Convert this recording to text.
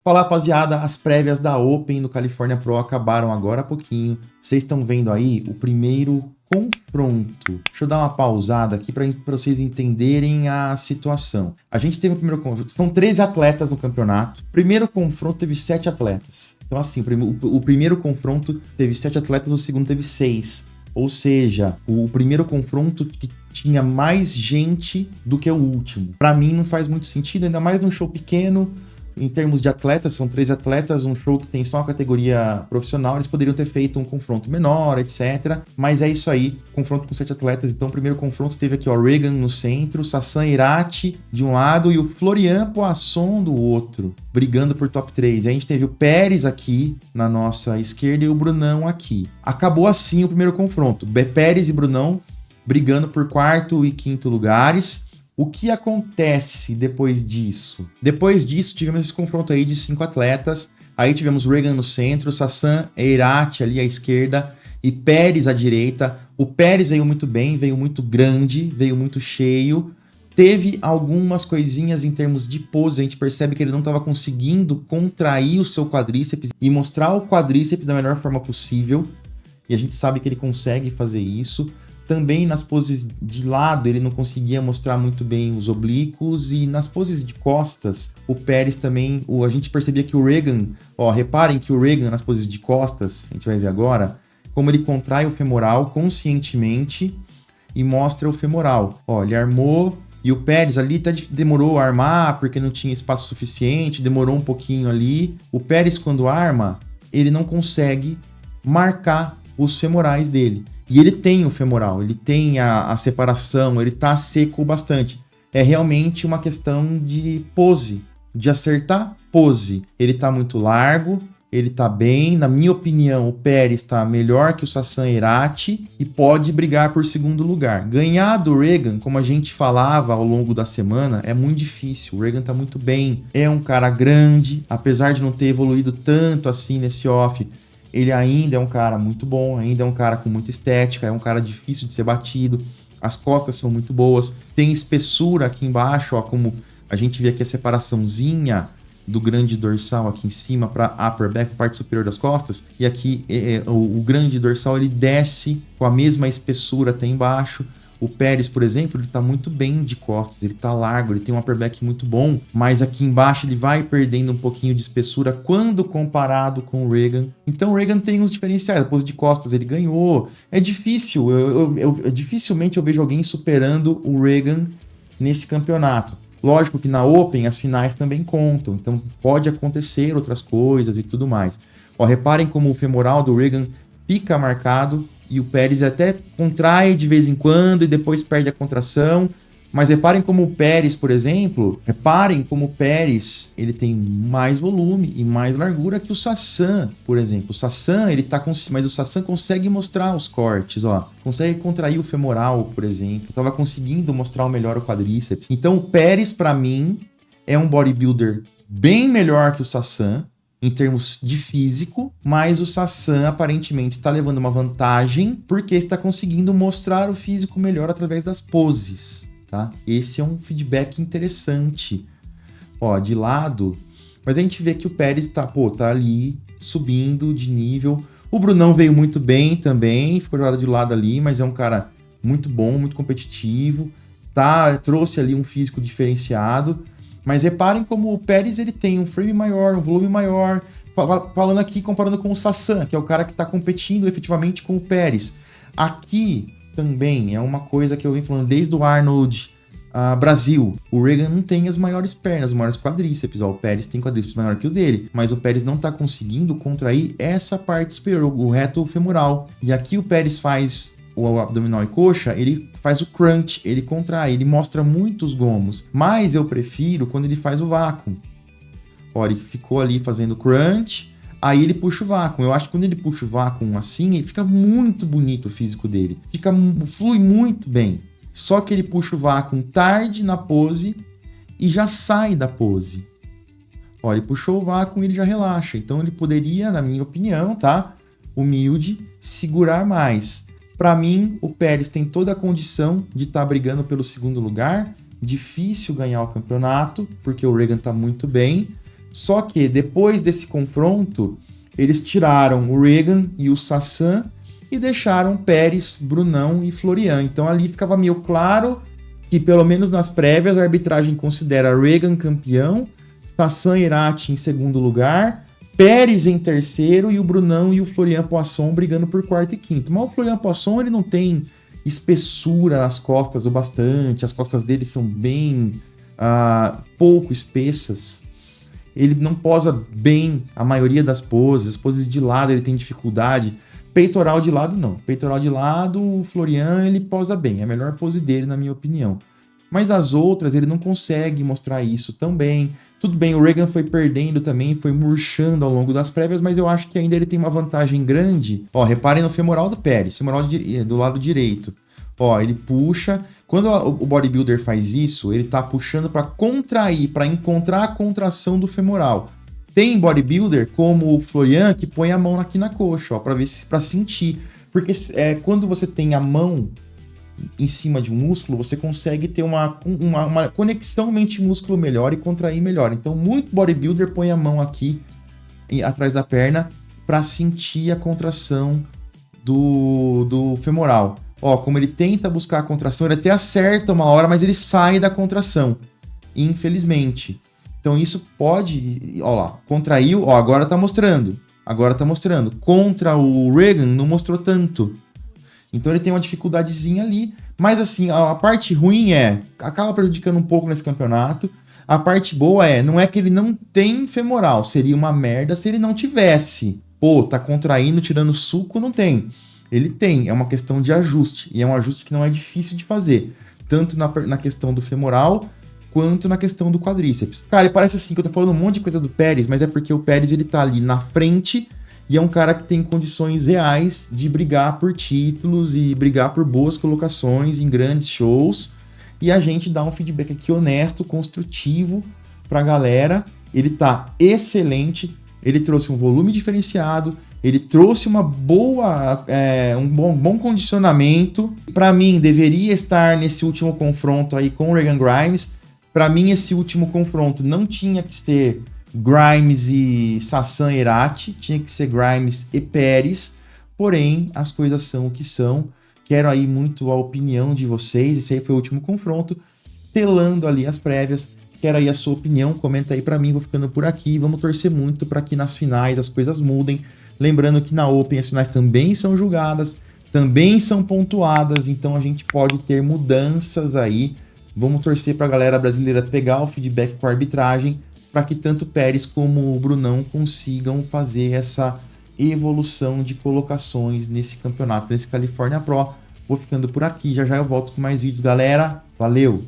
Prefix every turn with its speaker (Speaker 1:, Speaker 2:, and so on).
Speaker 1: Fala, rapaziada, as prévias da Open no California Pro acabaram agora há pouquinho. Vocês estão vendo aí o primeiro confronto. Deixa eu dar uma pausada aqui para vocês entenderem a situação. A gente teve o primeiro confronto, são 13 atletas no campeonato. Primeiro confronto teve 7 atletas. Então assim, o primeiro confronto teve 7 atletas, o segundo teve 6. Ou seja, o primeiro confronto que tinha mais gente do que o último. Para mim não faz muito sentido, ainda mais num show pequeno. Em termos de atletas, são 3 atletas, um show que tem só a categoria profissional, eles poderiam ter feito um confronto menor, etc. Mas é isso aí, confronto com 7 atletas. Então, o primeiro confronto teve aqui, ó, Regan no centro, Sassan Irati de um lado e o Florian Poisson do outro, brigando por top 3. A gente teve o Pérez aqui na nossa esquerda e o Brunão aqui. Acabou assim o primeiro confronto. Pérez e Brunão brigando por quarto e quinto lugares. O que acontece depois disso? Depois disso, tivemos esse confronto aí de 5 atletas. Aí tivemos Regan no centro, Sassan Irati ali à esquerda e Pérez à direita. O Pérez veio muito bem, veio muito grande, veio muito cheio. Teve algumas coisinhas em termos de pose, a gente percebe que ele não estava conseguindo contrair o seu quadríceps e mostrar o quadríceps da melhor forma possível. E a gente sabe que ele consegue fazer isso. Também nas poses de lado ele não conseguia mostrar muito bem os oblíquos e nas poses de costas o Pérez também, a gente percebia que o Regan, reparem que o Regan nas poses de costas, a gente vai ver agora, como ele contrai o femoral conscientemente e mostra o femoral. Ele armou e o Pérez ali até demorou a armar porque não tinha espaço suficiente, demorou um pouquinho ali. O Pérez quando arma, ele não consegue marcar os femorais dele. E ele tem o femoral, ele tem a separação, ele tá seco bastante. É realmente uma questão de pose, de acertar pose. Ele tá muito largo, ele tá bem. Na minha opinião, o Pérez tá melhor que o Sassan Irati e pode brigar por segundo lugar. Ganhar do Regan, como a gente falava ao longo da semana, é muito difícil. O Regan tá muito bem, é um cara grande, apesar de não ter evoluído tanto assim nesse off. Ele ainda é um cara muito bom, ainda é um cara com muita estética, é um cara difícil de ser batido, as costas são muito boas, tem espessura aqui embaixo, como a gente vê aqui a separaçãozinha do grande dorsal aqui em cima para upper back, parte superior das costas, e aqui o grande dorsal ele desce com a mesma espessura até embaixo. O Pérez, por exemplo, ele tá muito bem de costas, ele tá largo, ele tem um upper back muito bom, mas aqui embaixo ele vai perdendo um pouquinho de espessura quando comparado com o Regan. Então o Regan tem uns diferenciais, a pose de costas ele ganhou. É difícil, dificilmente eu vejo alguém superando o Regan nesse campeonato. Lógico que na Open as finais também contam, então pode acontecer outras coisas e tudo mais. Reparem como o femoral do Regan fica marcado, e o Pérez até contrai de vez em quando e depois perde a contração. Mas reparem como o Pérez, por exemplo, ele tem mais volume e mais largura que o Sassan, por exemplo. O Sassan, mas o Sassan consegue mostrar os cortes, consegue contrair o femoral, por exemplo. Tava conseguindo mostrar melhor o quadríceps. Então o Pérez, para mim, é um bodybuilder bem melhor que o Sassan, em termos de físico, mas o Sassan aparentemente está levando uma vantagem porque está conseguindo mostrar o físico melhor através das poses, tá? Esse é um feedback interessante. De lado, mas a gente vê que o Pérez tá ali subindo de nível. O Brunão veio muito bem também, ficou jogado de lado ali, mas é um cara muito bom, muito competitivo, trouxe ali um físico diferenciado. Mas reparem como o Pérez ele tem um frame maior, um volume maior, falando aqui, comparando com o Sassan, que é o cara que está competindo efetivamente com o Pérez. Aqui também é uma coisa que eu venho falando desde o Arnold Brasil. O Regan não tem as maiores pernas, os maiores quadríceps. O Pérez tem quadríceps maior que o dele, mas o Pérez não está conseguindo contrair essa parte superior, o reto femoral. E aqui o Pérez faz o abdominal e coxa, ele faz o crunch, ele contrai, ele mostra muitos gomos, mas eu prefiro quando ele faz o vácuo. Ele ficou ali fazendo crunch, aí ele puxa o vácuo. Eu acho que quando ele puxa o vácuo assim, fica muito bonito o físico dele, flui muito bem. Só que ele puxa o vácuo tarde na pose e já sai da pose. Ele puxou o vácuo e ele já relaxa, então ele poderia, na minha opinião, humilde, segurar mais. Para mim, o Pérez tem toda a condição de estar brigando pelo segundo lugar. Difícil ganhar o campeonato, porque o Regan está muito bem. Só que depois desse confronto, eles tiraram o Regan e o Sassan e deixaram Pérez, Brunão e Florian. Então ali ficava meio claro que, pelo menos nas prévias, a arbitragem considera Regan campeão, Sassan e Irati em segundo lugar, Pérez em terceiro e o Brunão e o Florian Poisson brigando por quarto e quinto. Mas o Florian Poisson, ele não tem espessura nas costas o bastante, as costas dele são bem pouco espessas. Ele não posa bem a maioria das poses, as poses de lado ele tem dificuldade. Peitoral de lado, não. Peitoral de lado, o Florian, ele posa bem. É a melhor pose dele, na minha opinião. Mas as outras, ele não consegue mostrar isso tão bem. Tudo bem, o Regan foi perdendo também, foi murchando ao longo das prévias, mas eu acho que ainda ele tem uma vantagem grande. Ó, reparem no femoral do Pérez, femoral do lado direito. Ó, ele puxa. Quando o bodybuilder faz isso, ele tá puxando para contrair, para encontrar a contração do femoral. Tem bodybuilder, como o Florian, que põe a mão aqui na coxa, ó, para sentir. Porque quando você tem a mão em cima de um músculo, você consegue ter uma conexão mente-músculo melhor e contrair melhor. Então, muito bodybuilder põe a mão aqui atrás da perna para sentir a contração do femoral. Ó, como ele tenta buscar a contração, ele até acerta uma hora, mas ele sai da contração, infelizmente. Então isso pode, ó lá, contraiu, ó, agora tá mostrando. Contra o Regan não mostrou tanto. Então ele tem uma dificuldadezinha ali, mas assim, a parte ruim acaba prejudicando um pouco nesse campeonato. A parte boa não é que ele não tem femoral, seria uma merda se ele não tivesse. Pô, tá contraindo, tirando suco, não tem. Ele tem, é uma questão de ajuste, e é um ajuste que não é difícil de fazer, tanto na questão do femoral, quanto na questão do quadríceps. Cara, e parece assim que eu tô falando um monte de coisa do Pérez, mas é porque o Pérez, ele tá ali na frente, e é um cara que tem condições reais de brigar por títulos e brigar por boas colocações em grandes shows, e a gente dá um feedback aqui honesto, construtivo pra galera. Ele tá excelente, ele trouxe um volume diferenciado, ele trouxe uma boa, um bom condicionamento. Para mim, deveria estar nesse último confronto aí com o Regan Grimes. Para mim, esse último confronto não tinha que ser Grimes e Sassan Irati, tinha que ser Grimes e Pérez. Porém, as coisas são o que são. Quero aí muito a opinião de vocês. Esse aí foi o último confronto, selando ali as prévias. Quero aí a sua opinião, comenta aí para mim, vou ficando por aqui. Vamos torcer muito para que nas finais as coisas mudem. Lembrando que na Open as finais também são julgadas, também são pontuadas, então a gente pode ter mudanças aí. Vamos torcer para a galera brasileira pegar o feedback com a arbitragem, para que tanto Pérez como o Brunão consigam fazer essa evolução de colocações nesse campeonato, nesse California Pro. Vou ficando por aqui, já já eu volto com mais vídeos, galera. Valeu!